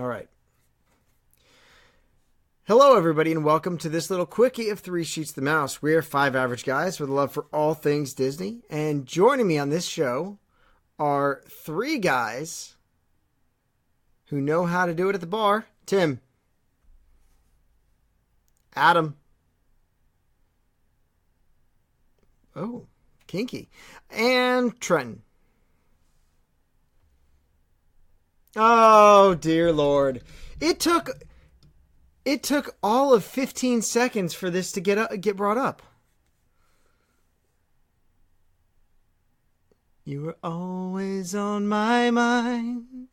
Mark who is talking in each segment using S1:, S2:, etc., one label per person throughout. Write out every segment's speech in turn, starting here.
S1: All right. Hello, everybody, and welcome to this little quickie of Three Sheets the Mouse. We're five average guys with a love for all things Disney. And joining me on this show are three guys who know how to do it at the bar. Tim. Adam. Oh, kinky. And Trenton. Oh, dear Lord. It took all of 15 seconds for this to get brought up. You were always on my mind.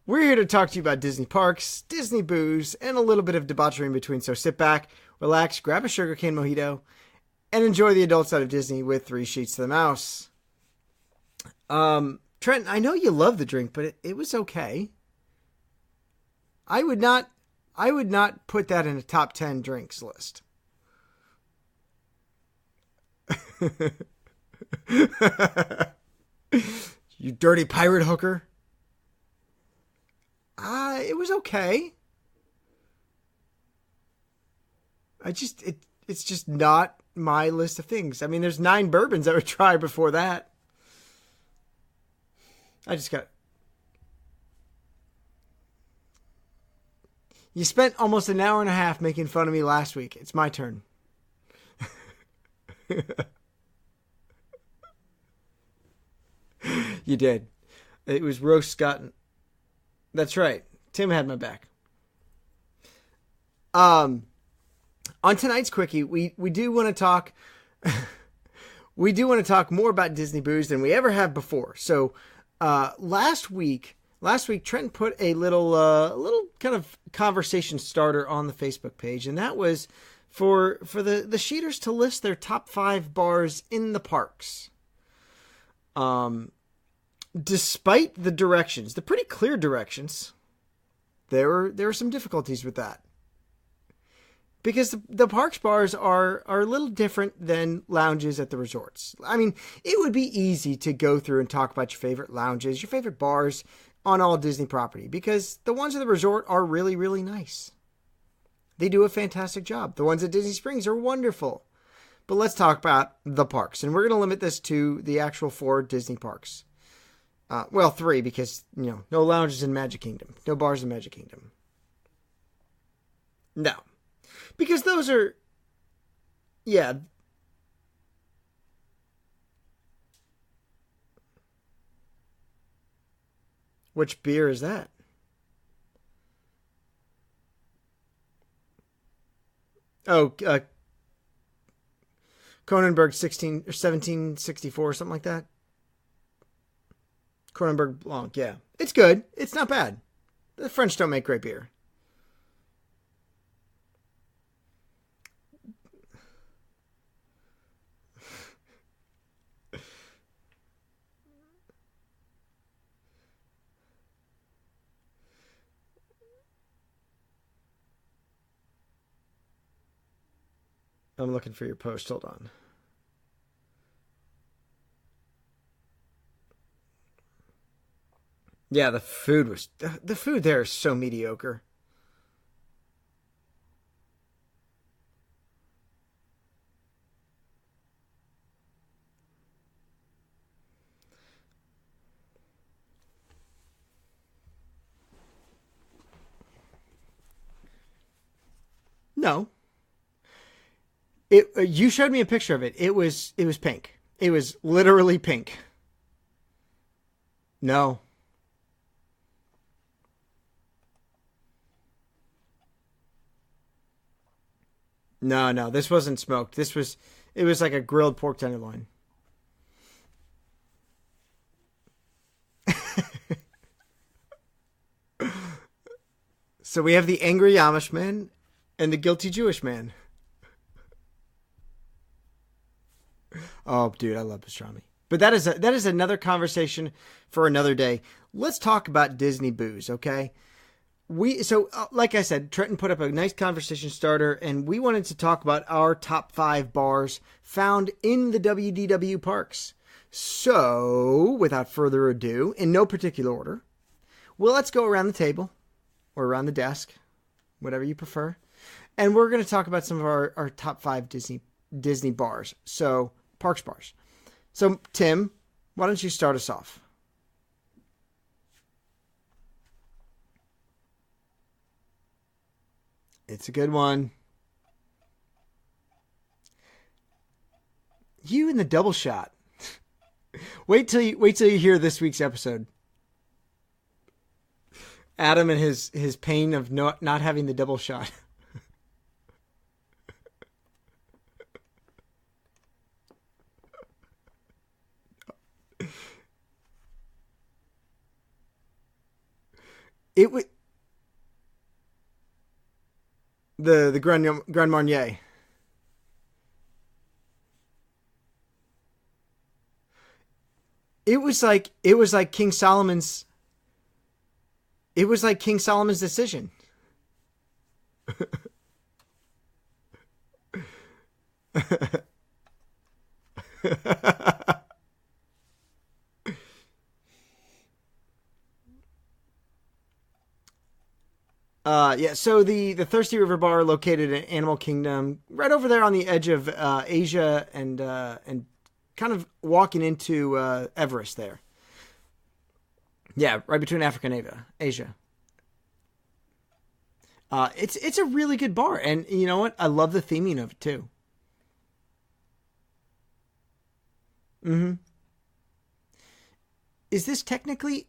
S1: We're here to talk to you about Disney parks, Disney booze, and a little bit of debauchery in between. So sit back, relax, grab a sugar cane mojito, and enjoy the adult side of Disney with Three Sheets to the Mouse. Trent, I know you love the drink, but it was okay. I would not put that in a top 10 drinks list. You dirty pirate hooker. It was okay. It's just not my list of things. I mean, there's 9 bourbons I would try before that. You spent almost an hour and a half making fun of me last week. It's my turn. You did. It was roast Scott. That's right. Tim had my back. On tonight's quickie, we do want to talk. We do want to talk more about Disney booze than we ever have before. So, last week, Trent put a little kind of conversation starter on the Facebook page, and that was for the Sheeters to list their top 5 bars in the parks. Despite the directions, the pretty clear directions, there were some difficulties with that. Because the parks bars are a little different than lounges at the resorts. I mean, it would be easy to go through and talk about your favorite lounges, your favorite bars on all Disney property, because the ones at the resort are really, really nice. They do a fantastic job. The ones at Disney Springs are wonderful. But let's talk about the parks. And we're going to limit this to the actual 4 Disney parks. 3, because, no lounges in Magic Kingdom. No bars in Magic Kingdom. No. Because those are, yeah. Which beer is that? Oh, Kronenberg 1764 or something like that. Kronenberg Blanc, yeah. It's good. It's not bad. The French don't make great beer. I'm looking for your post. Hold on. Yeah, the food there is so mediocre. No. You showed me a picture of it. It was pink. It was literally pink. No. No, this wasn't smoked. It was like a grilled pork tenderloin. So we have the angry Amish man and the guilty Jewish man. Oh, dude, I love pastrami. But that is another conversation for another day. Let's talk about Disney booze, okay? Like I said, Trenton put up a nice conversation starter, and we wanted to talk about our top 5 bars found in the WDW parks. So, without further ado, in no particular order, well, let's go around the table or around the desk, whatever you prefer, and we're going to talk about some of our top 5 Disney bars. So, parks bars. So, Tim, why don't you start us off? It's a good one. You and the double shot. Wait till you hear this week's episode. Adam and his pain of not having the double shot. It would the Grand Marnier. It was like King Solomon's. It was like King Solomon's decision. Yeah, so the Thirsty River Bar located in Animal Kingdom, right over there on the edge of Asia and kind of walking into Everest there. Yeah, right between Africa and Asia. It's a really good bar, and you know what? I love the theming of it too. Mm-hmm. Is this technically?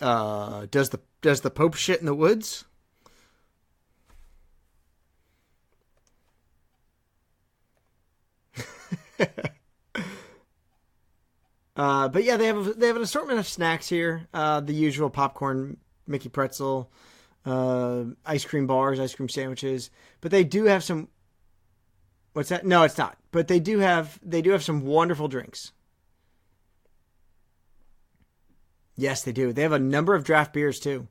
S1: Does the Pope shit in the woods? But yeah, they have an assortment of snacks here. The usual popcorn, Mickey pretzel, ice cream bars, ice cream sandwiches. But they do have some. What's that? No, it's not. But they do have some wonderful drinks. Yes, they do. They have a number of draft beers too.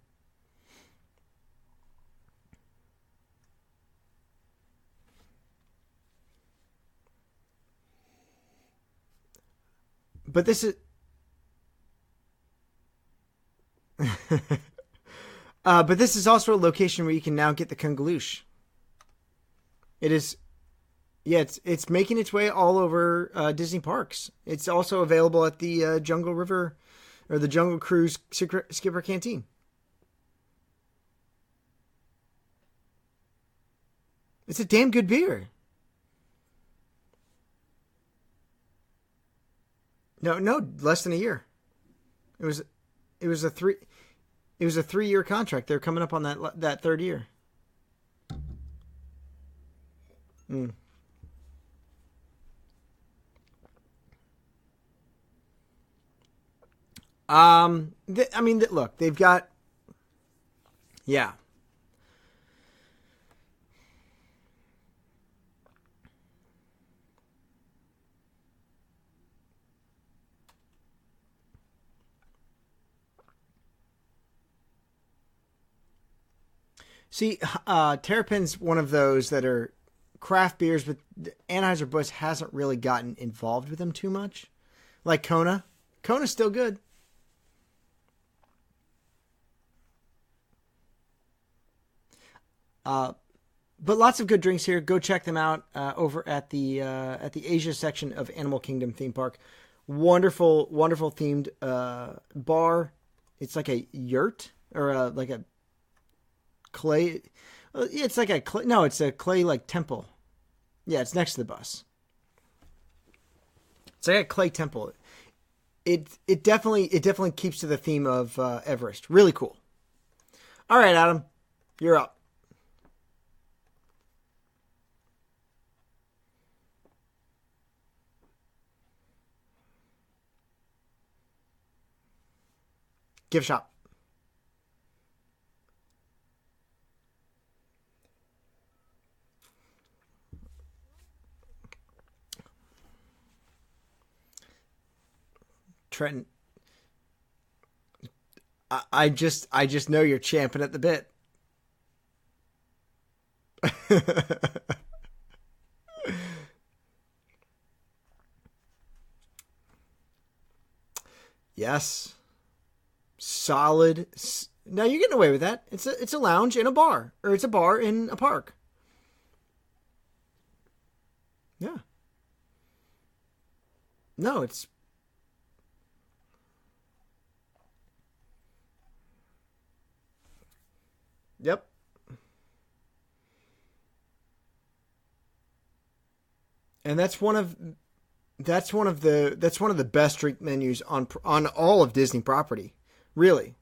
S1: But this is but this is also a location where you can now get the Kungaloosh. It is, yeah, it's making its way all over Disney parks. It's also available at the Jungle River or the Jungle Cruise Skipper Canteen. It's a damn good beer. No, no, less than a year. It was it was a three it was a 3-year contract. They're coming up on that third year. Mm. I mean, look, they've got, yeah. See, Terrapin's one of those that are craft beers, but Anheuser-Busch hasn't really gotten involved with them too much. Like Kona. Kona's still good. Uh, but lots of good drinks here. Go check them out over at the Asia section of Animal Kingdom theme park. Wonderful, wonderful themed bar. It's like a yurt or like a clay. It's like a clay. No, it's a clay like temple. Yeah, it's next to the bus. It's like a clay temple. It definitely keeps to the theme of Everest. Really cool. All right, Adam, you're up. Gift shop. Trenton, I just know you're champing at the bit. Yes. Solid. Now you're getting away with that. It's a lounge in a bar, or it's a bar in a park. Yeah. No, it's yep. And that's one of the best drink menus on all of Disney property. Really.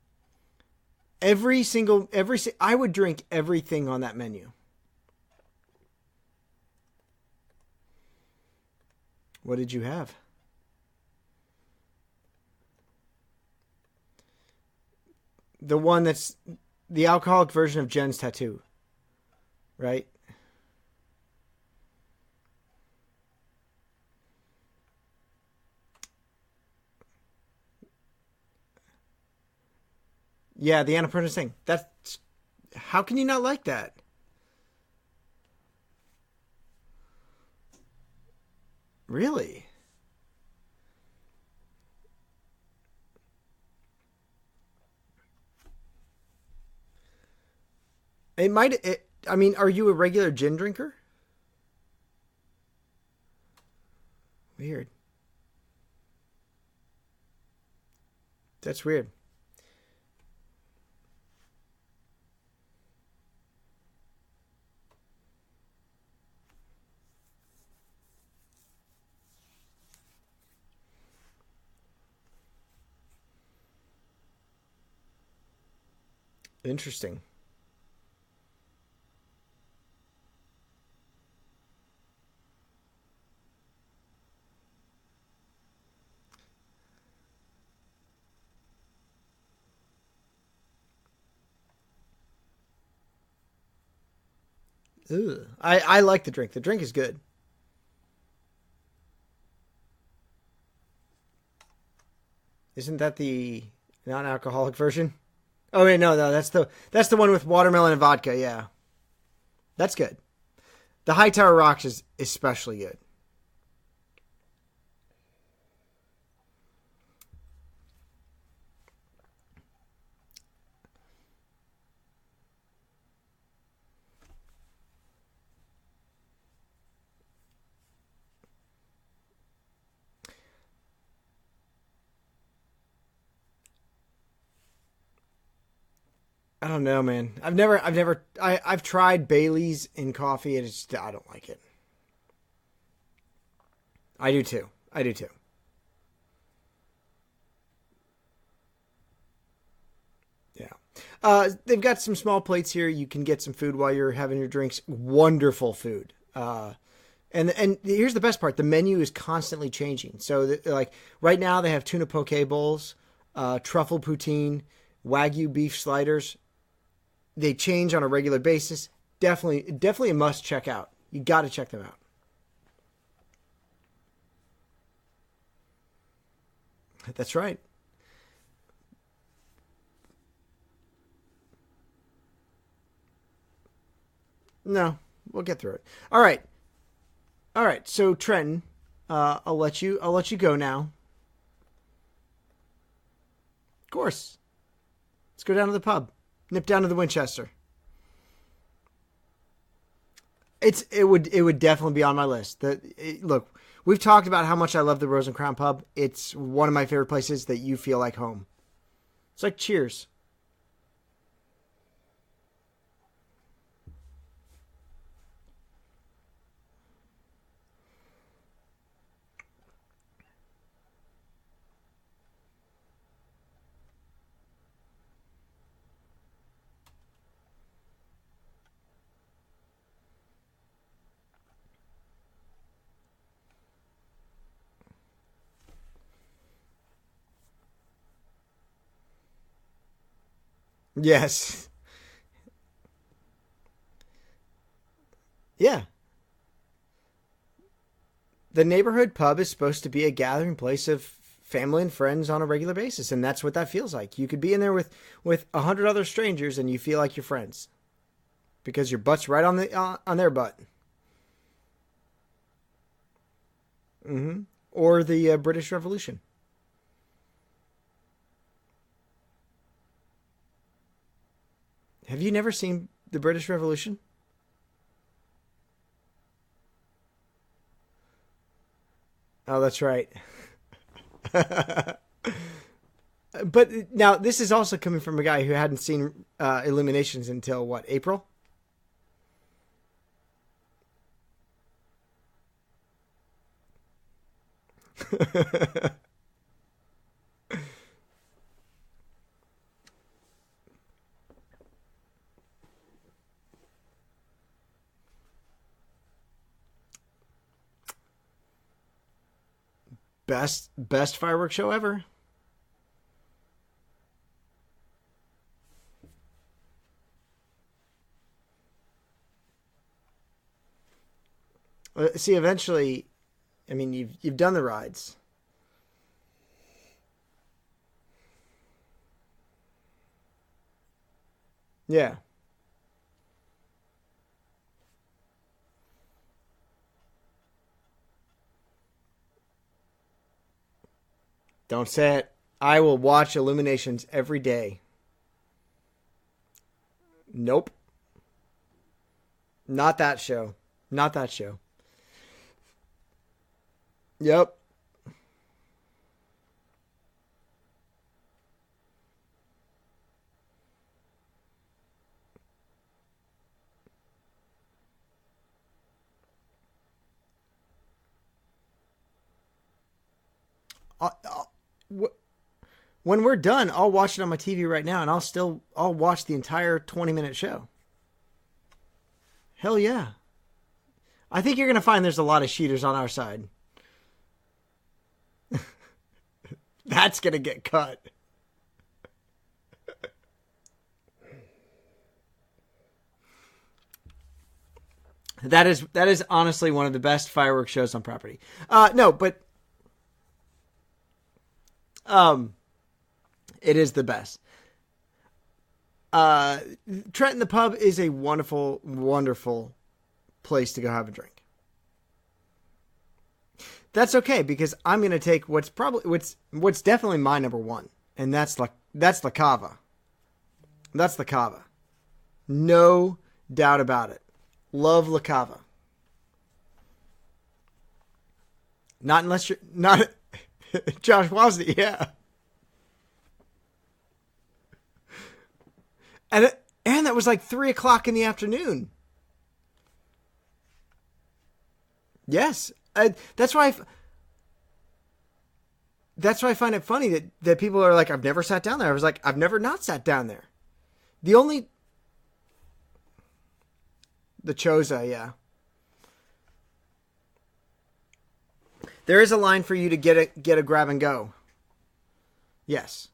S1: I would drink everything on that menu. What did you have? The one that's the alcoholic version of Jen's tattoo, right? Yeah, the Annapurna thing. That's how can you not like that? Really? It might. I mean, are you a regular gin drinker? Weird. That's weird. Interesting. Ugh. I like the drink. The drink is good. Isn't that the non-alcoholic version? Oh wait, no, that's the one with watermelon and vodka. Yeah, that's good. The Hightower Rocks is especially good. I don't know, man. I've tried Bailey's in coffee, and I don't like it. I do too. I do too. Yeah. They've got some small plates here. You can get some food while you're having your drinks. Wonderful food. And here's the best part: the menu is constantly changing. So, like right now, they have tuna poke bowls, truffle poutine, wagyu beef sliders. They change on a regular basis. Definitely a must check out. You got to check them out. That's right. No, we'll get through it. All right. All right. So Trenton, I'll let you go now. Of course. Let's go down to the pub. Nip down to the Winchester. It would definitely be on my list. Look, we've talked about how much I love the Rose and Crown Pub. It's one of my favorite places that you feel like home. It's like Cheers. Yes. Yeah. The neighborhood pub is supposed to be a gathering place of family and friends on a regular basis, and that's what that feels like. You could be in there with 100 other strangers, and you feel like you're friends because your butt's right on their butt. Or the British Revolution. Have you never seen the British Revolution? Oh, that's right. But now this is also coming from a guy who hadn't seen Illuminations until what, April? Best fireworks show ever. See, eventually, I mean, you've done the rides. Yeah. Don't say it. I will watch Illuminations every day. Nope. Not that show. Not that show. Yep. Uh, uh, when we're done, I'll watch it on my TV right now, and I'll watch the entire 20-minute show. Hell yeah. I think you're going to find there's a lot of cheaters on our side. That's going to get cut. That is honestly one of the best fireworks shows on property. No, but it is the best. Trenton the pub is a wonderful, wonderful place to go have a drink. That's okay, because I'm going to take what's definitely my number one, and that's La Cava. That's La Cava. No doubt about it. Love La Cava. Not unless you're not Josh Wozni, yeah. And that was like 3:00 in the afternoon. Yes, that's why. That's why I find it funny that people are like, I've never sat down there. I was like, I've never not sat down there. The Choza, yeah. There is a line for you to get a grab and go. Yes.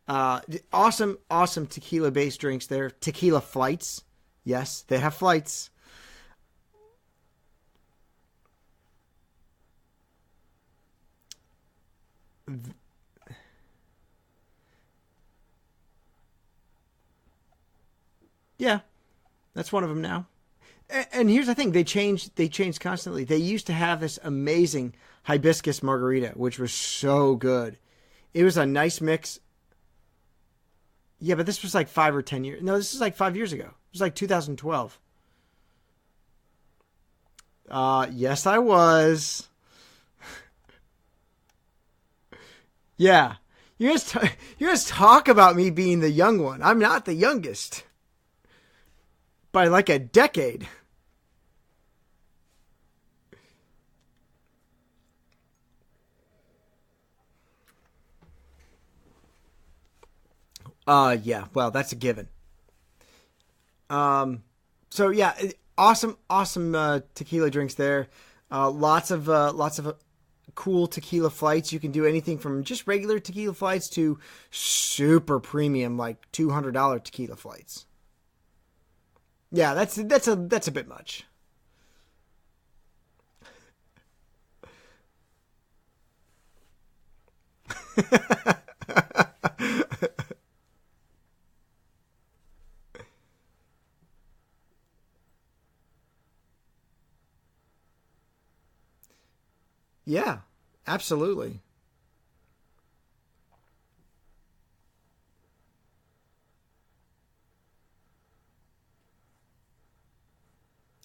S1: Awesome tequila based drinks there. Tequila flights. Yes, they have flights. Yeah, that's one of them now. And here's the thing: they change constantly. They used to have this amazing hibiscus margarita, which was so good. It was a nice mix. Yeah, but this was like 5 or 10 years. No, this is like 5 years ago. It was like 2012. Yes, I was. Yeah, you guys talk about me being the young one. I'm not the youngest by like a decade. Yeah, well, that's a given. So yeah, awesome tequila drinks there. Lots of cool tequila flights. You can do anything from just regular tequila flights to super premium, like $200 tequila flights. Yeah, that's a bit much. Yeah, absolutely.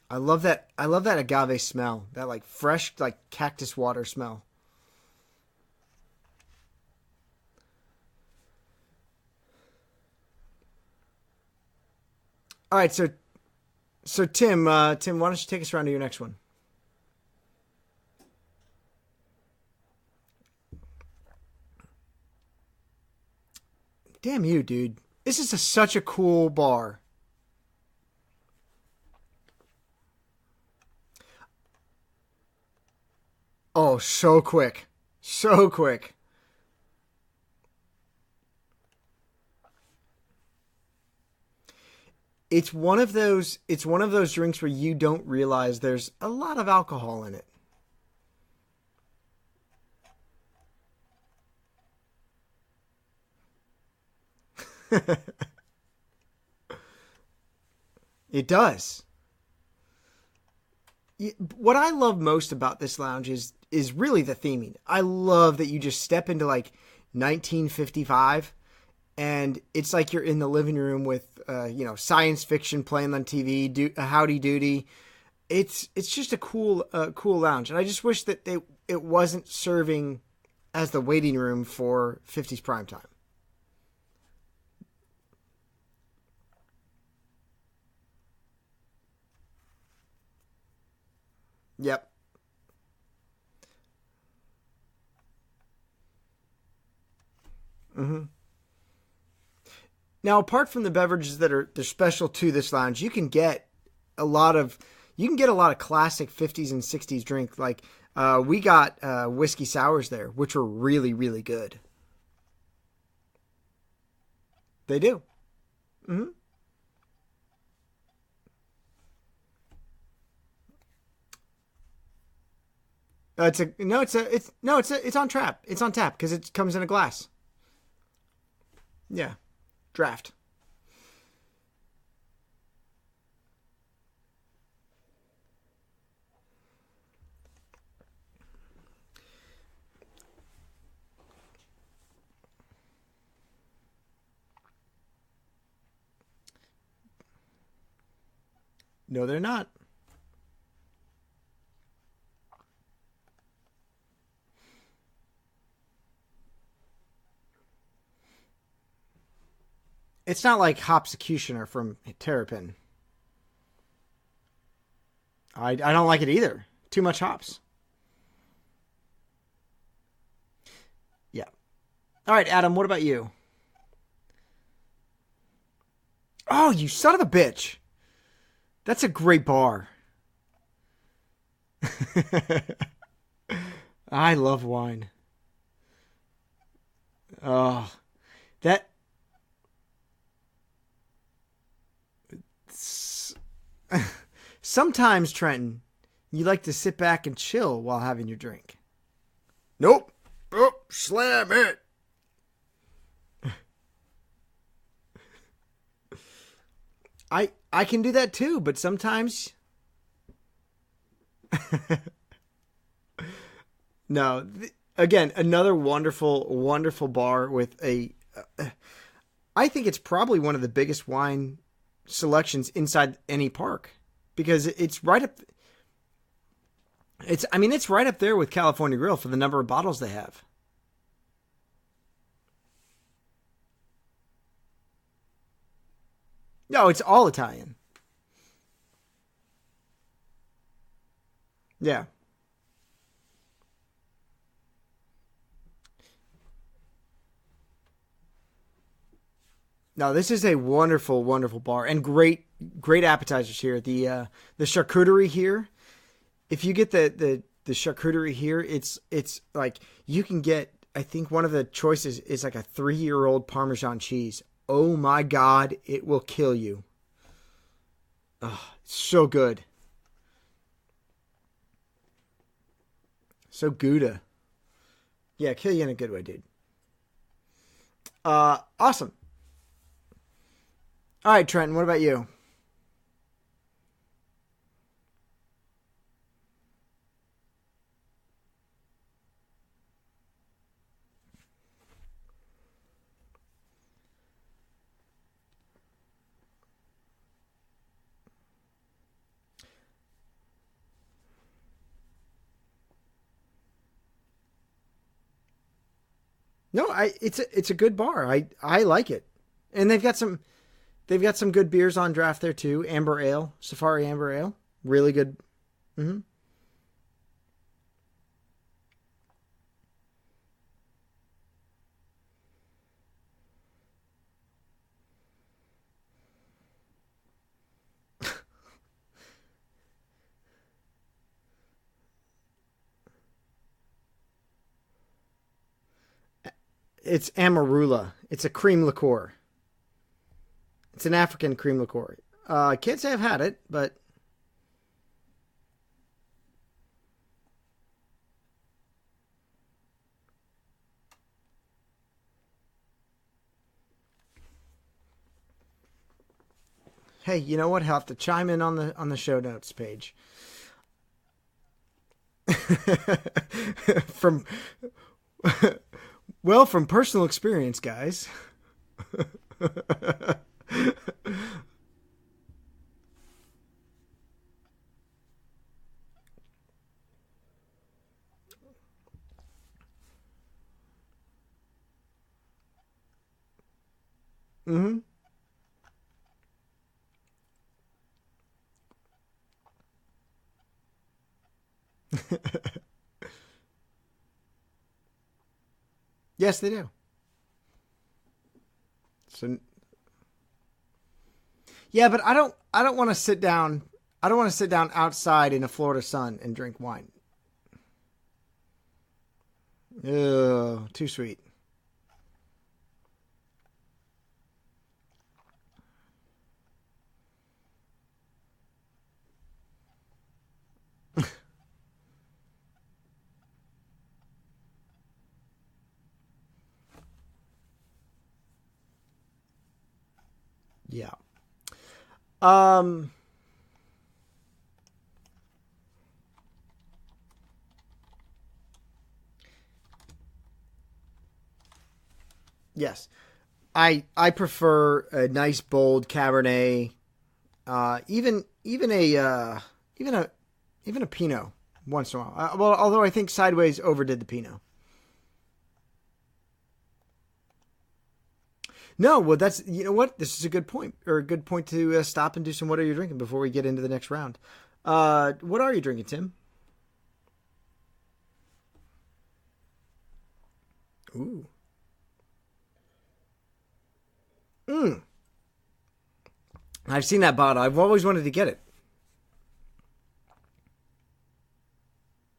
S1: I love that. I love that agave smell. That like fresh, like cactus water smell. All right, so Tim, Tim, why don't you take us around to your next one? Damn you, dude. This is such a cool bar. Oh, so quick. So quick. It's one of those drinks where you don't realize there's a lot of alcohol in it. It does. What I love most about this lounge is really the theming. I love that you just step into like 1955 and it's like you're in the living room with science fiction playing on TV, Howdy Doody. It's just a cool lounge, and I just wish that it wasn't serving as the waiting room for 50s prime time. Yep. Hmm. Now, apart from the beverages that are they're special to this lounge, a lot of you can get a lot of classic 50s and 60s drink. Like we got whiskey sours there, which were really really good. They do. Hmm. It's a no. It's no. It's on trap. It's on tap because it comes in a glass. Yeah, draft. No, they're not. It's not like Hopsecutioner from Terrapin. I don't like it either. Too much hops. Yeah. All right, Adam. What about you? Oh, you son of a bitch! That's a great bar. I love wine. Oh, that. Sometimes, Trenton, you like to sit back and chill while having your drink. Nope. Oh, slam it. I can do that too, but sometimes no. Again, another wonderful bar with I think it's probably one of the biggest wine selections inside any park because it's right up. It's right up there with California Grill for the number of bottles they have. No, it's all Italian. Yeah. No, this is a wonderful bar and great appetizers here. The charcuterie here. If you get the charcuterie here, it's like you can get. I think one of the choices is like a 3-year old Parmesan cheese. Oh my God, it will kill you. Oh, it's so good, so Gouda. Yeah, kill you in a good way, dude. Awesome. All right, Trenton, what about you? No, it's a good bar. I like it, and they've got some good beers on draft there too. Amber Ale, Safari Amber Ale, really good. Hmm. It's Amarula. It's a cream liqueur. It's an African cream liqueur. Can't say I've had it, but hey, you know what? I'll have to chime in on the show notes page. from well, from personal experience, guys. Hmm. Yes, they do. So yeah, but I don't want to sit down. I don't want to sit down outside in a Florida sun and drink wine. Ugh, too sweet. Yeah. Um. Yes. I prefer a nice bold Cabernet. Even even a even a Pinot once in a while. Well, although I think Sideways overdid the Pinot. No, well, that's you know what. This is a good point, or a good point to stop and do some. What are you drinking before we get into the next round? What are you drinking, Tim? Ooh. Mm. I've seen that bottle. I've always wanted to get it.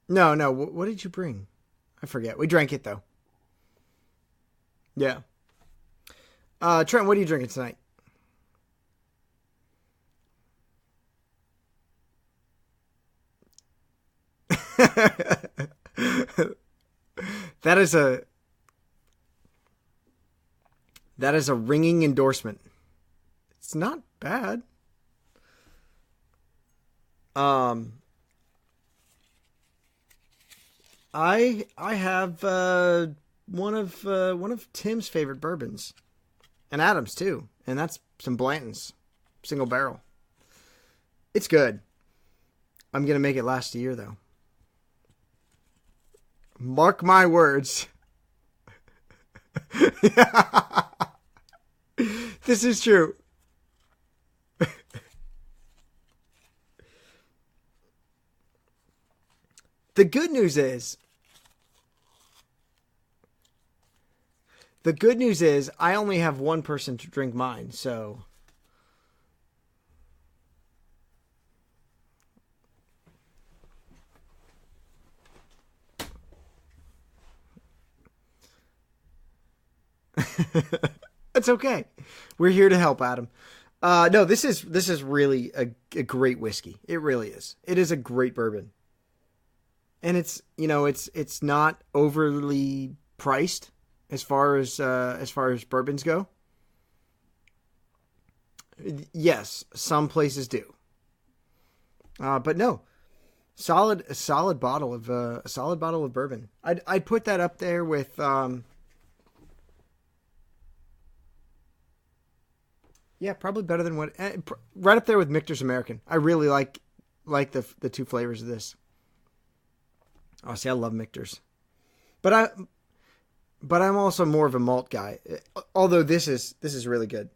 S1: No, no. What did you bring? I forget. We drank it though. Yeah. Trent, what are you drinking tonight? that is a that is a ringing endorsement. It's not bad. Um, I have one of Tim's favorite bourbons, and Adam's too, and that's some Blanton's single barrel. It's good. I'm gonna make it last a year though. Mark my words. This is true. The good news is the good news is I only have one person to drink mine, so it's okay. We're here to help, Adam. No, this is really a great whiskey. It really is. It is a great bourbon, and it's not overly priced. as far as bourbons go. Yes, some places do. But no, a solid bottle of bourbon. I'd put that up there with yeah, probably better than what right up there with Michter's American. I really like the two flavors of this. Oh, see, I love Michter's, but I'm also more of a malt guy. Although this is really good.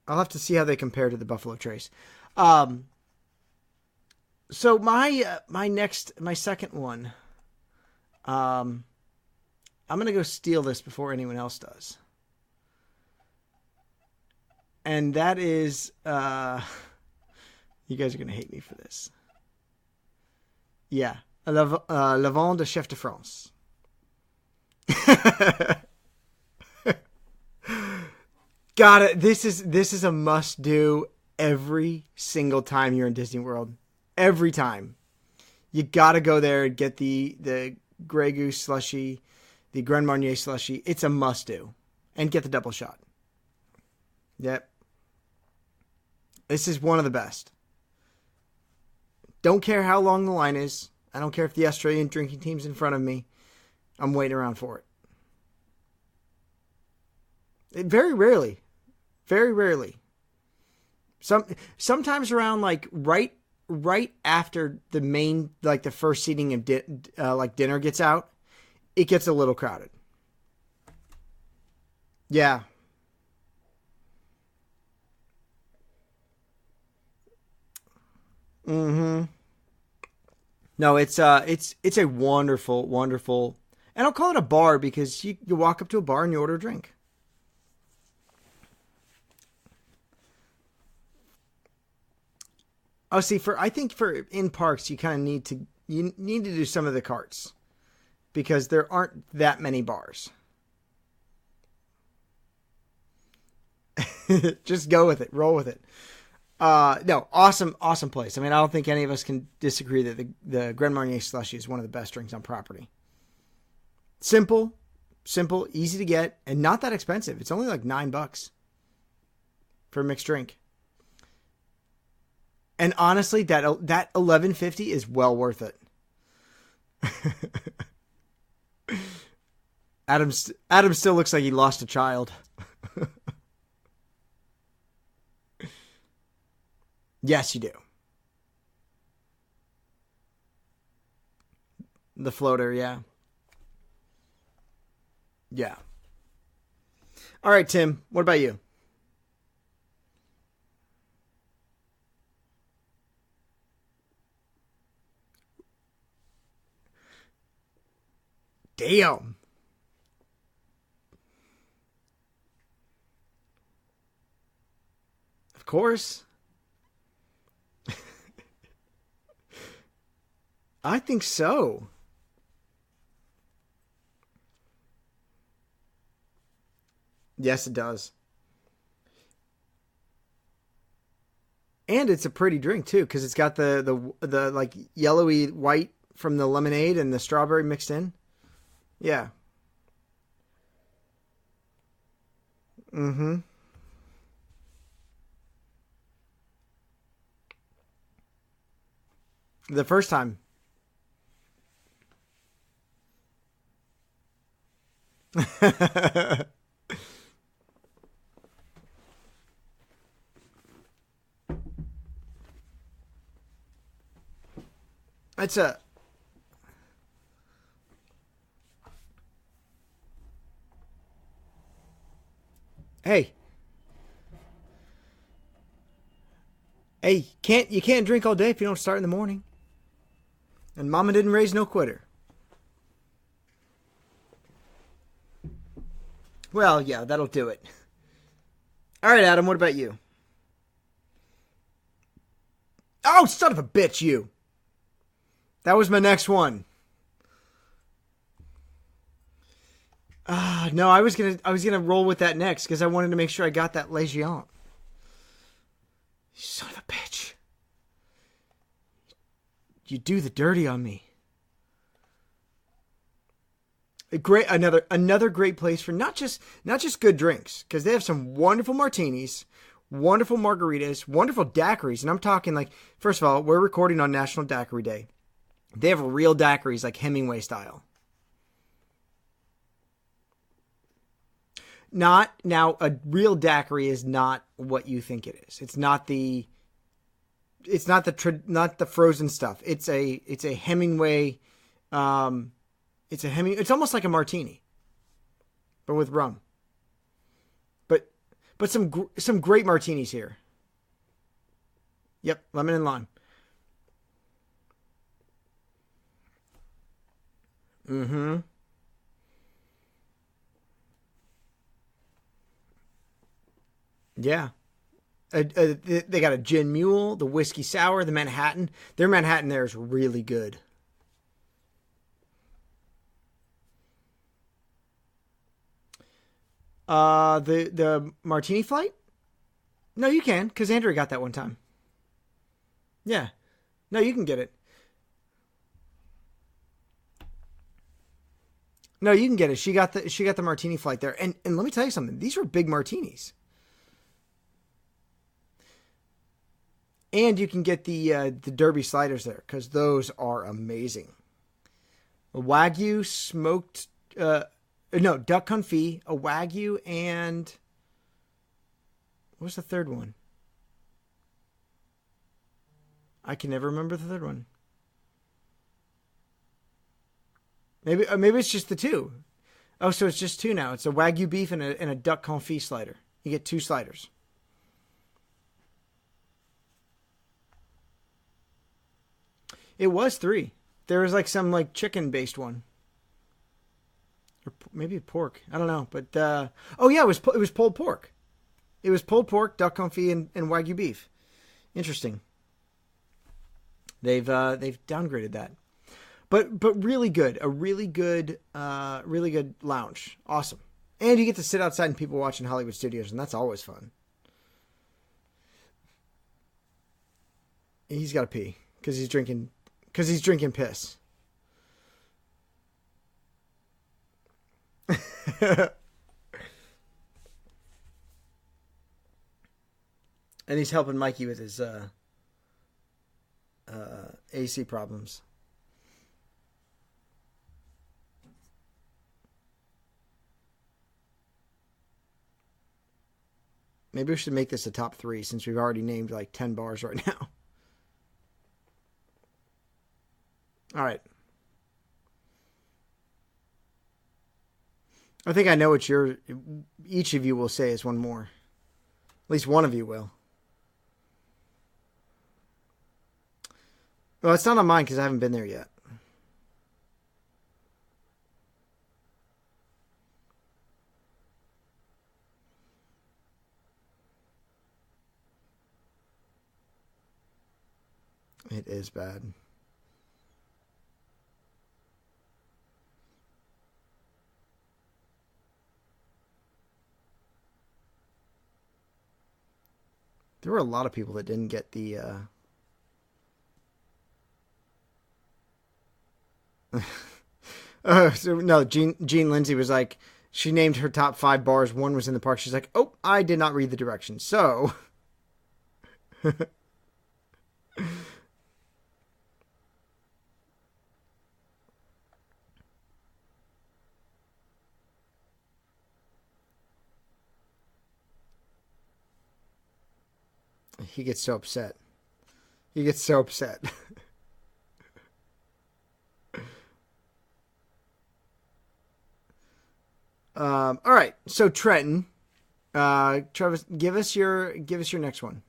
S1: I'll have to see how they compare to the Buffalo Trace. So my second one, I'm gonna go steal this before anyone else does, and that is you guys are gonna hate me for this. Yeah, Le Vin de Chef de France. Got it. This is a must do every single time you're in Disney World. Every time. You gotta go there and get the Grey Goose slushy, the Grand Marnier slushy. It's a must do. And get the double shot. Yep. This is one of the best. Don't care how long the line is. I don't care if the Australian drinking team's in front of me. I'm waiting around for it. Very rarely. Very rarely. Sometimes around like right after the main, like the first seating of like dinner gets out, it gets a little crowded. Yeah. Mm-hmm. No, it's a wonderful, wonderful, and I'll call it a bar because you walk up to a bar and you order a drink. Oh, see, I think for in parks, you kind of need to do some of the carts because there aren't that many bars. Just go with it, roll with it. No, awesome place. I mean, I don't think any of us can disagree that the Grand Marnier Slushy is one of the best drinks on property. Simple, easy to get, and not that expensive. It's only like $9 for a mixed drink. And honestly, that $11.50 is well worth it. Adam still looks like he lost a child. Yes, you do. The floater, yeah. Yeah. All right, Tim, what about you? Damn. Of course. I think so. Yes, it does. And it's a pretty drink too, because it's got the like yellowy white from the lemonade and the strawberry mixed in. Yeah. Mm-hmm. The first time. It's a hey. Hey, you can't drink all day if you don't start in the morning. And Mama didn't raise no quitter. Well, yeah, that'll do it. All right, Adam, what about you? Oh, son of a bitch, you. That was my next one. No, I was gonna roll with that next because I wanted to make sure I got that Les Géants. You son of a bitch. You do the dirty on me. Another great place for not just good drinks, because they have some wonderful martinis, wonderful margaritas, wonderful daiquiris, and I'm talking like, first of all, we're recording on National Daiquiri Day. They have real daiquiris like Hemingway style. Not now, a real daiquiri is not what you think it is. It's not the frozen stuff. It's a Hemingway. It's almost like a martini, but with rum. But some great martinis here. Yep, lemon and lime. Mm-hmm. Yeah. They got a gin mule, the whiskey sour, the Manhattan. Their Manhattan there is really good. The martini flight? No, you can, because Andrea got that one time. Yeah. No, you can get it. No, you can get it. She got the martini flight there. And let me tell you something. These were big martinis. And you can get the Derby sliders there, because those are amazing. A Wagyu smoked, no, duck confit, a Wagyu, and what was the third one? I can never remember the third one. Maybe it's just the two. Oh, so it's just two now. It's a Wagyu beef and a duck confit slider. You get two sliders. It was three. There was like some like chicken based one, or maybe pork. I don't know, but oh yeah, it was pulled pork. It was pulled pork, duck confit, and Wagyu beef. Interesting. They've downgraded that, but really good. A really good lounge. Awesome, and you get to sit outside and people watching Hollywood Studios, and that's always fun. He's got to pee because he's drinking piss. And he's helping Mikey with his AC problems. Maybe we should make this a top 3, since we've already named like 10 bars right now. All right. I think I know what each of you will say is one more. At least one of you will. Well, it's not on mine because I haven't been there yet. It is bad. There were a lot of people that didn't get the so no, Jean Lindsay was like, she named her top 5 bars. One was in the park. She's like, oh, I did not read the directions. So he gets so upset. He gets so upset. All right. So Trenton, Travis, give us your next one.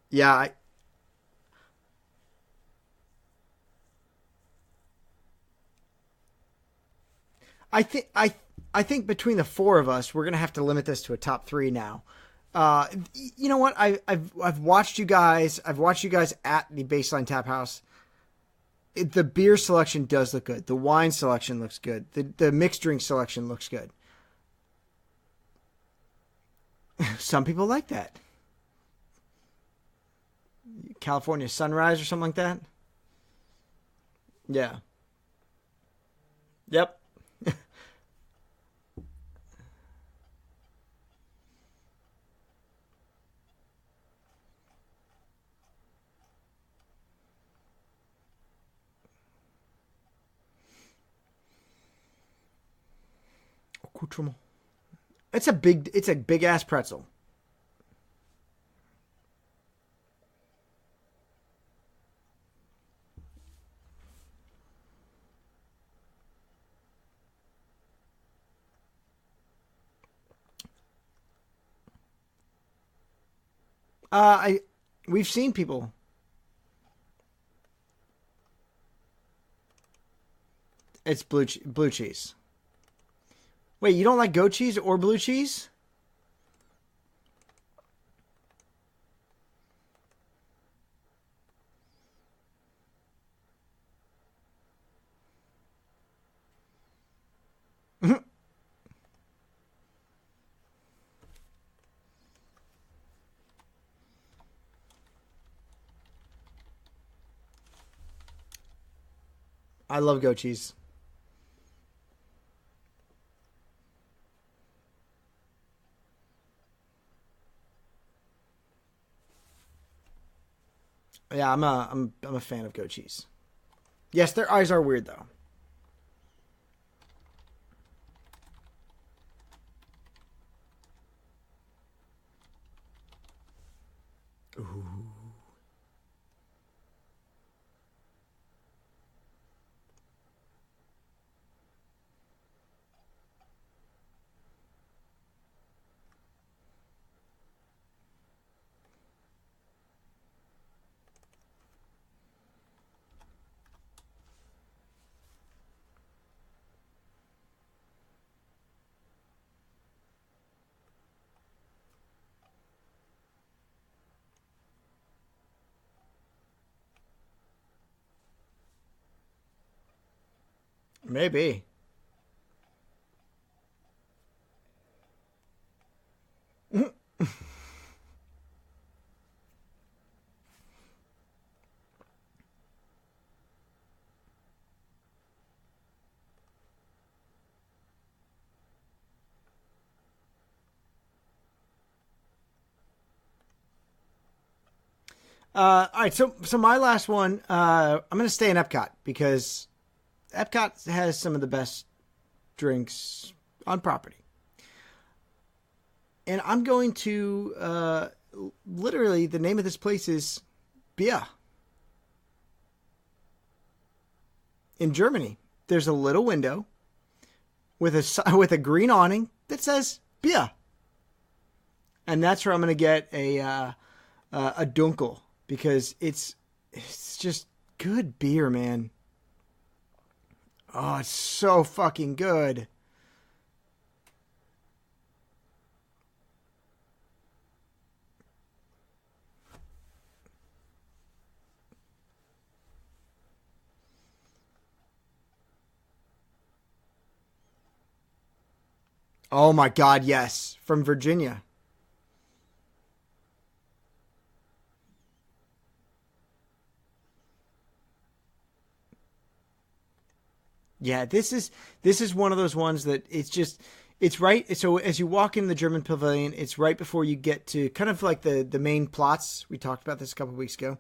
S1: Yeah. I think between the 4 of us, we're gonna have to limit this to a top 3 now. You know what? I've watched you guys. I've watched you guys at the Baseline Tap House. The beer selection does look good. The wine selection looks good. The mixed drink selection looks good. Some people like that. California Sunrise or something like that. Yeah. Yep. Accoutrement. It's a big ass pretzel. We've seen people. It's blue cheese. Wait, you don't like goat cheese or blue cheese? I love goat cheese. Yeah, I'm a fan of goat cheese. Yes, their eyes are weird though. Ooh. Maybe. All right, so my last one, I'm going to stay in Epcot because Epcot has some of the best drinks on property. And I'm going to, literally, the name of this place is Bia. In Germany, there's a little window with a green awning that says Bia. And that's where I'm going to get a Dunkel. Because it's just good beer, man. Oh, it's so fucking good. Oh my God, yes. From Virginia. Yeah, this is one of those ones that it's right. So as you walk in the German pavilion, it's right before you get to kind of like the main plots. We talked about this a couple of weeks ago.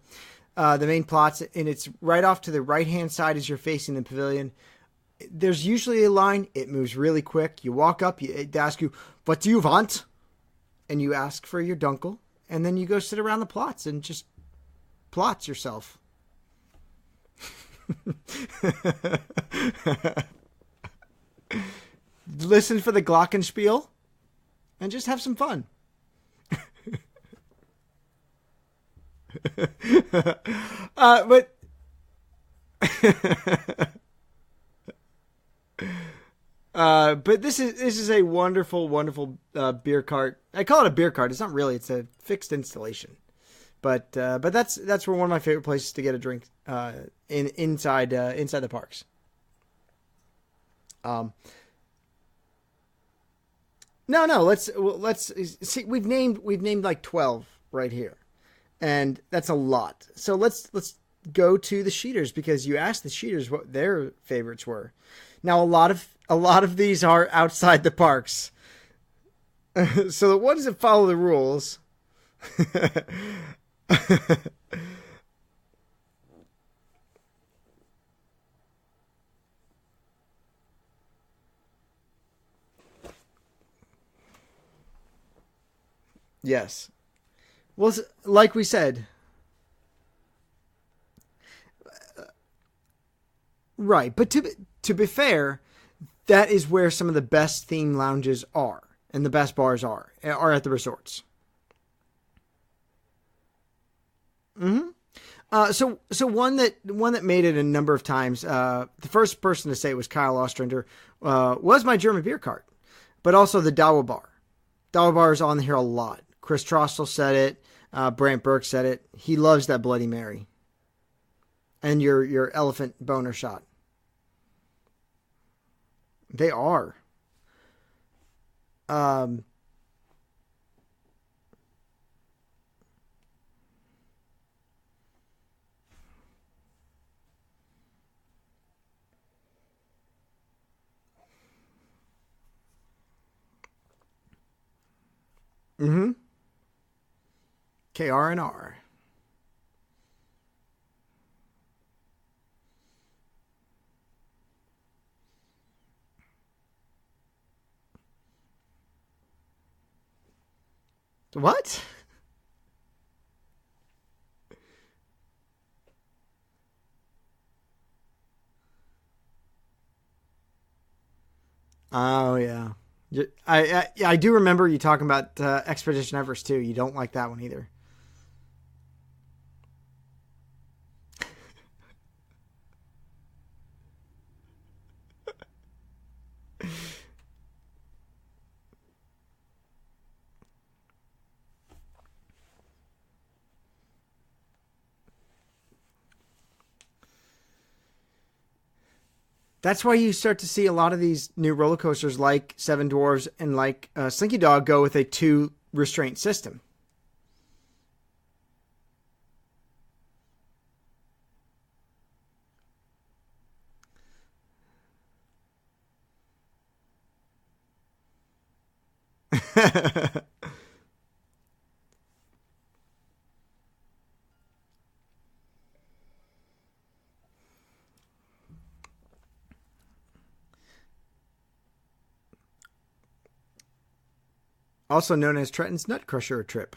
S1: The main plots, and it's right off to the right hand side as you're facing the pavilion. There's usually a line. It moves really quick. You walk up, they ask you, "What do you want?" And you ask for your dunkel, and then you go sit around the plots and just plots yourself. Listen for the glockenspiel and just have some fun. But but this is a wonderful beer cart. I call it a beer cart. It's not really. It's a fixed installation. But that's one of my favorite places to get a drink inside the parks. No. Let's see. We've named like 12 right here, and that's a lot. So let's go to the Sheeters, because you asked the Sheeters what their favorites were. Now a lot of these are outside the parks. So the ones that follow the rules. Yes. Well, like we said, right. But to be fair, that is where some of the best theme lounges are and the best bars are at the resorts. Mm-hmm. So one that made it a number of times. The first person to say it was Kyle Ostrander. Was my German beer cart, but also the Dawa Bar. Dawa Bar is on here a lot. Chris Trostel said it. Brant Burke said it. He loves that Bloody Mary. And your elephant boner shot. They are. Mm-hmm. KR and R. What? Oh yeah. I do remember you talking about Expedition Everest too. You don't like that one either. That's why you start to see a lot of these new roller coasters like Seven Dwarfs and like Slinky Dog go with a 2 restraint system. Also known as Trenton's Nut Crusher trip.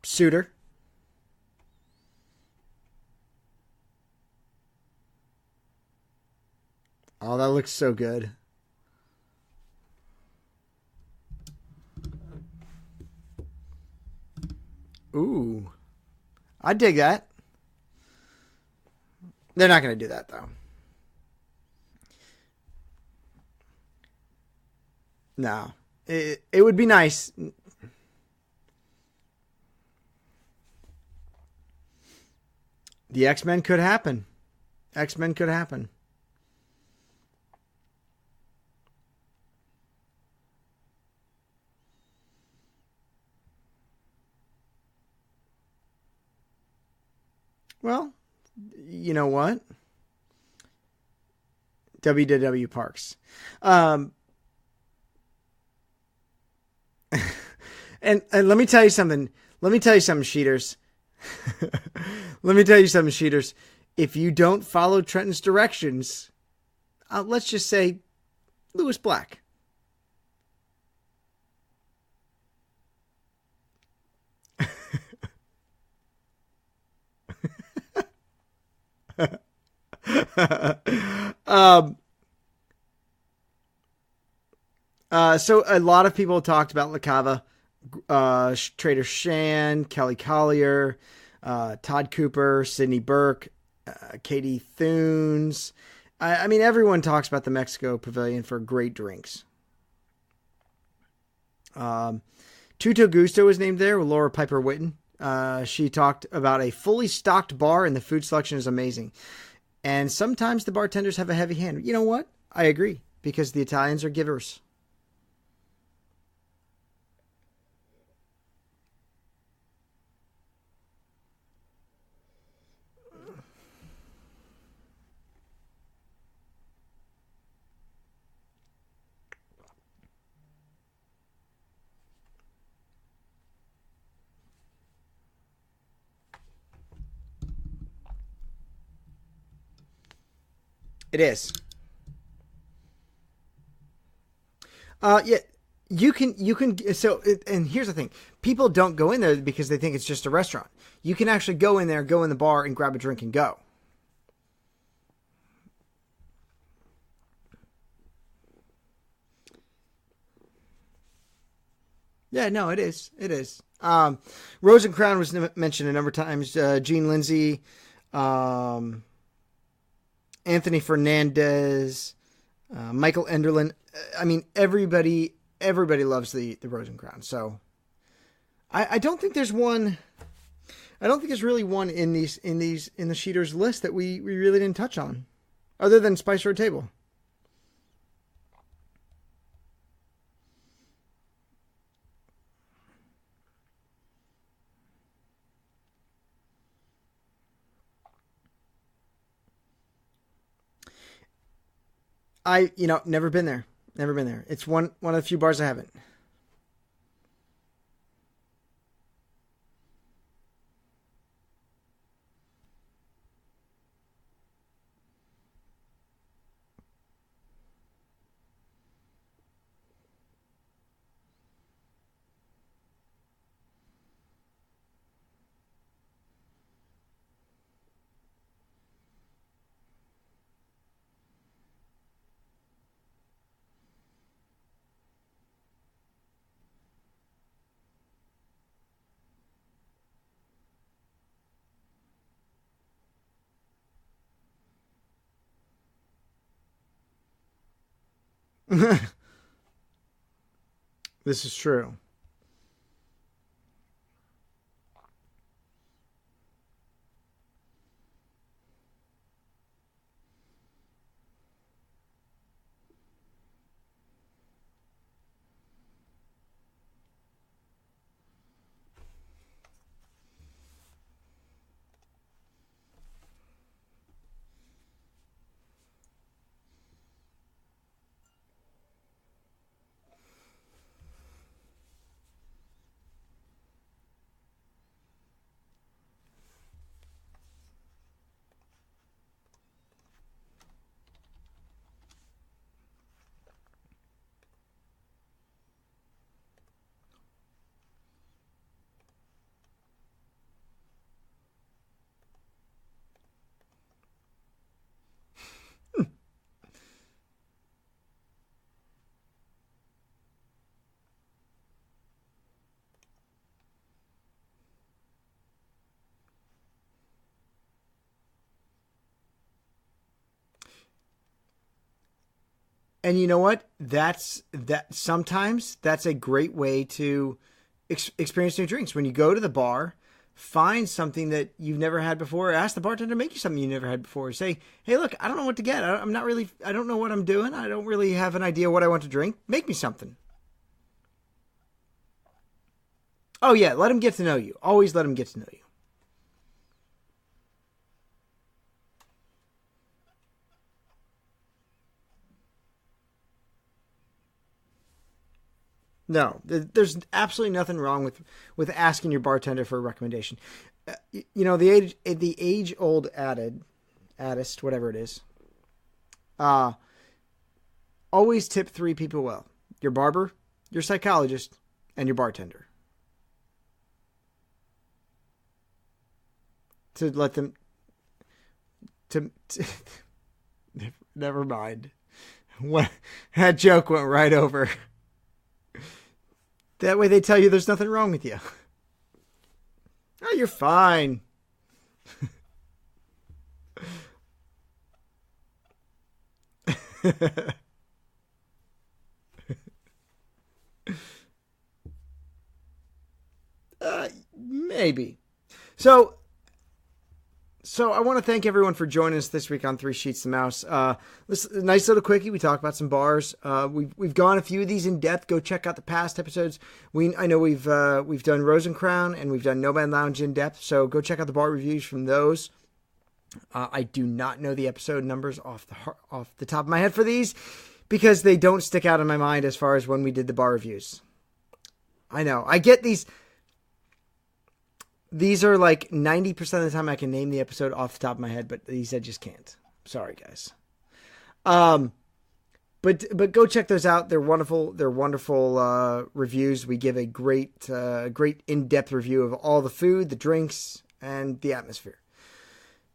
S1: Suitor. Oh, that looks so good. Ooh. I dig that. They're not going to do that, though. No. It would be nice. The X-Men could happen. X-Men could happen. Well, you know what? WDW Parks. And let me tell you something. Let me tell you something, Sheeters. Let me tell you something, Sheeters. If you don't follow Trenton's directions, let's just say Lewis Black. So a lot of people talked about La Cava. Trader Shan, Kelly Collier, Todd Cooper, Sydney Burke, Katie Thunes. I mean, everyone talks about the Mexico Pavilion for great drinks. Tuto Gusto was named there with Laura Piper Whitten. She talked about a fully stocked bar and the food selection is amazing. And sometimes the bartenders have a heavy hand. You know what? I agree, because the Italians are givers. It is. Yeah, you can. So, and here's the thing: people don't go in there because they think it's just a restaurant. You can actually go in there, go in the bar, and grab a drink and go. Yeah, no, it is. It is. Rose and Crown was mentioned a number of times. Gene Lindsay, um, Anthony Fernandez, Michael Enderlin. I mean, everybody loves the Rose and Crown. So I don't think there's one. I don't think there's really one in the Sheeters list that we really didn't touch on, other than Spice Road Table. Never been there. Never been there. It's one of the few bars I haven't. This is true. And you know what? Sometimes that's a great way to experience new drinks. When you go to the bar, find something that you've never had before. Ask the bartender to make you something you never had before. Say, "Hey, look, I don't know what to get. I'm not really. I don't know what I'm doing. I don't really have an idea what I want to drink. Make me something." Oh yeah, let them get to know you. Always let them get to know you. No, there's absolutely nothing wrong with asking your bartender for a recommendation. The age old addist, whatever it is. Uh, Always tip three people well: your barber, your psychologist, and your bartender. To let them to never mind. What, that joke went right over. That way they tell you there's nothing wrong with you. Oh, you're fine. Maybe. So I want to thank everyone for joining us this week on Three Sheets to Mouse. This nice little quickie. We talked about some bars. We've gone a few of these in depth. Go check out the past episodes. I know we've done Rose and Crown and we've done Nomad Lounge in depth. So go check out the bar reviews from those. I do not know the episode numbers off the top of my head for these because they don't stick out in my mind as far as when we did the bar reviews. I know. I get these. These are like 90% of the time I can name the episode off the top of my head, but these I just can't. Sorry, guys. But go check those out. They're wonderful. They're wonderful reviews. We give a great in-depth review of all the food, the drinks, and the atmosphere.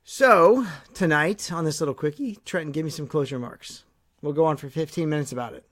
S1: So tonight on this little quickie, Trenton, give me some closing remarks. We'll go on for 15 minutes about it.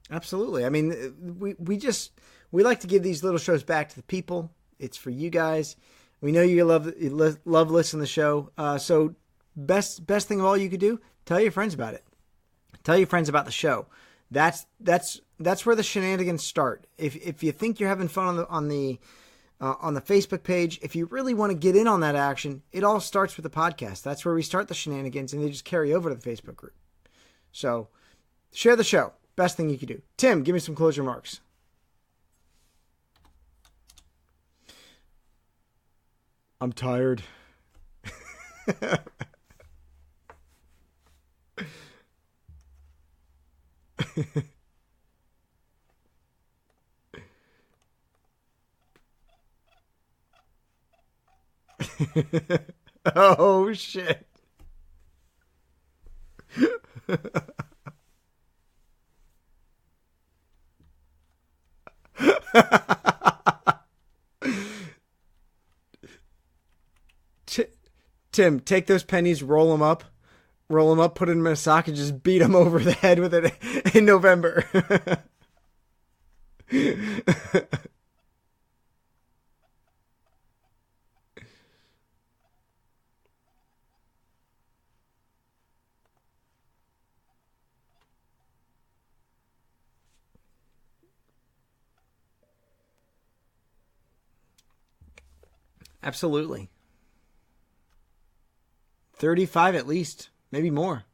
S1: Absolutely. I mean, we like to give these little shows back to the people. It's for you guys. We know you love listening to the show. So best thing of all you could do, tell your friends about it. Tell your friends about the show. That's where the shenanigans start. If you think you're having fun on the Facebook page, if you really want to get in on that action, it all starts with the podcast. That's where we start the shenanigans, and they just carry over to the Facebook group. So share the show. Best thing you could do. Tim, give me some closing remarks. I'm tired. Oh, shit. Tim, take those pennies, roll them up, put them in a sock, and just beat them over the head with it in November. Absolutely. 35 at least, maybe more.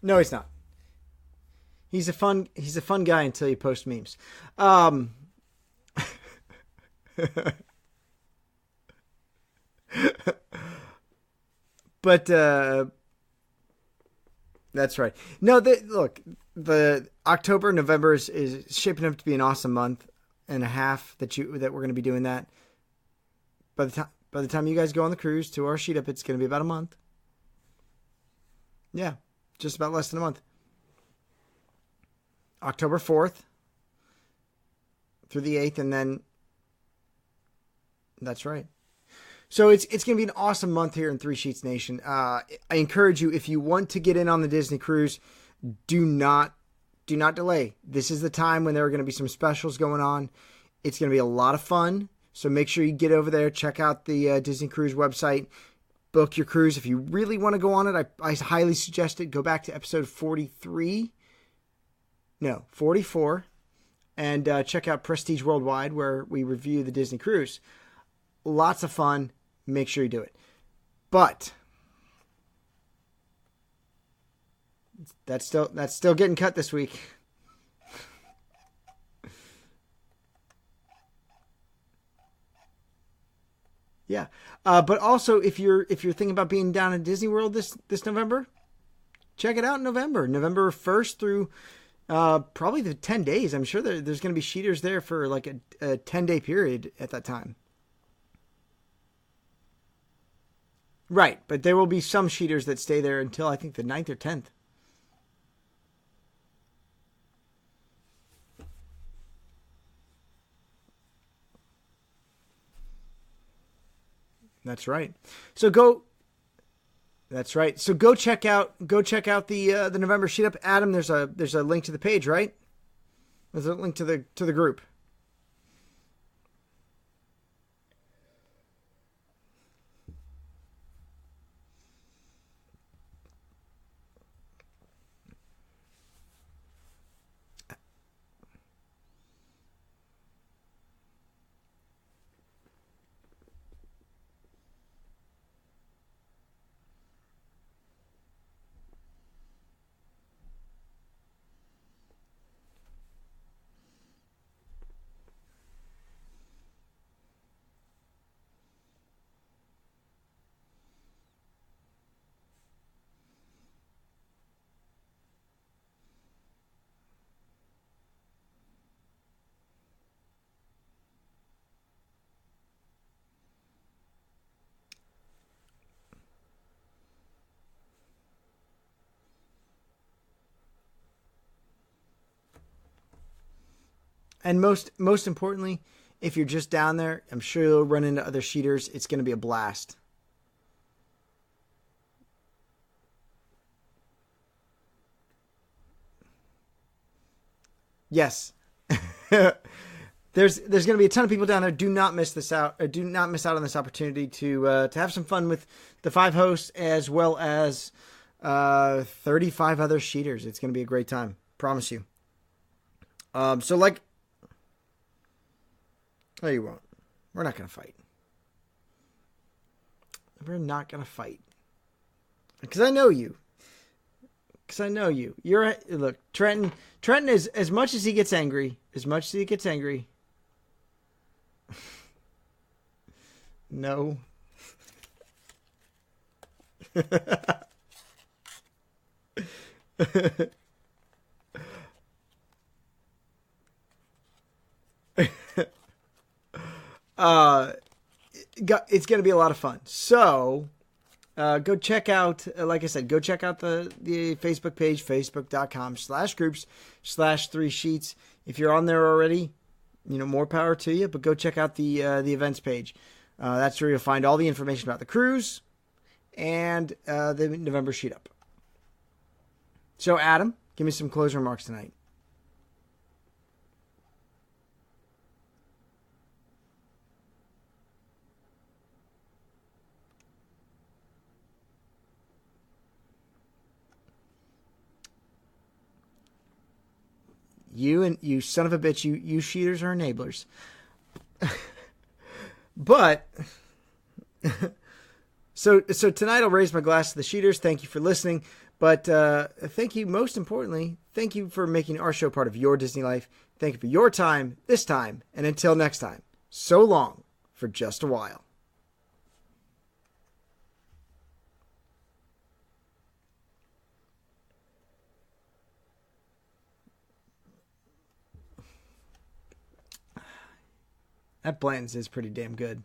S1: No, he's not. He's a fun guy until you post memes. But that's right. No, look, the October, November is shaping up to be an awesome month and a half that we're going to be doing that. By the time you guys go on the cruise to our sheet up, it's going to be about a month. Yeah, just about less than a month. October 4th through the 8th, and then that's right. So it's going to be an awesome month here in Three Sheets Nation. I encourage you, if you want to get in on the Disney cruise, do not delay. This is the time when there are going to be some specials going on. It's going to be a lot of fun. So make sure you get over there, check out the Disney Cruise website, book your cruise. If you really want to go on it, I highly suggest it. Go back to episode 44, and check out Prestige Worldwide, where we review the Disney cruise. Lots of fun. Make sure you do it. But that's still getting cut this week. Yeah. But also, if you're thinking about being down in Disney World this November, check it out in November 1st through probably the 10 days. I'm sure there's going to be sheeters there for like a 10-day period at that time. Right, but there will be some sheeters that stay there until I think the 9th or 10th. That's right. So go check out the November sheet up. Adam, there's a link to the page, right? There's a link to the group. And most importantly, if you're just down there, I'm sure you'll run into other sheeters. It's going to be a blast. Yes. There's going to be a ton of people down there. Do not miss this out. Or do not miss out on this opportunity to have some fun with the 5 hosts as well as 35 other sheeters. It's going to be a great time. Promise you. No, you won't. We're not going to fight. We're not going to fight. Because I know you. Look, Trenton is, as much as he gets angry, no. It's going to be a lot of fun. So, go check out, like I said, go check out the Facebook page, facebook.com/groups/3 sheets. If you're on there already, more power to you, but go check out the events page. That's where you'll find all the information about the cruise and the November sheet up. So, Adam, give me some closing remarks tonight. You son of a bitch, you cheaters are enablers. But so tonight I'll raise my glass to the cheaters. Thank you for listening. But thank you, most importantly, thank you for making our show part of your Disney life. Thank you for your time, this time, and until next time, so long for just a while. That Blanton's is pretty damn good.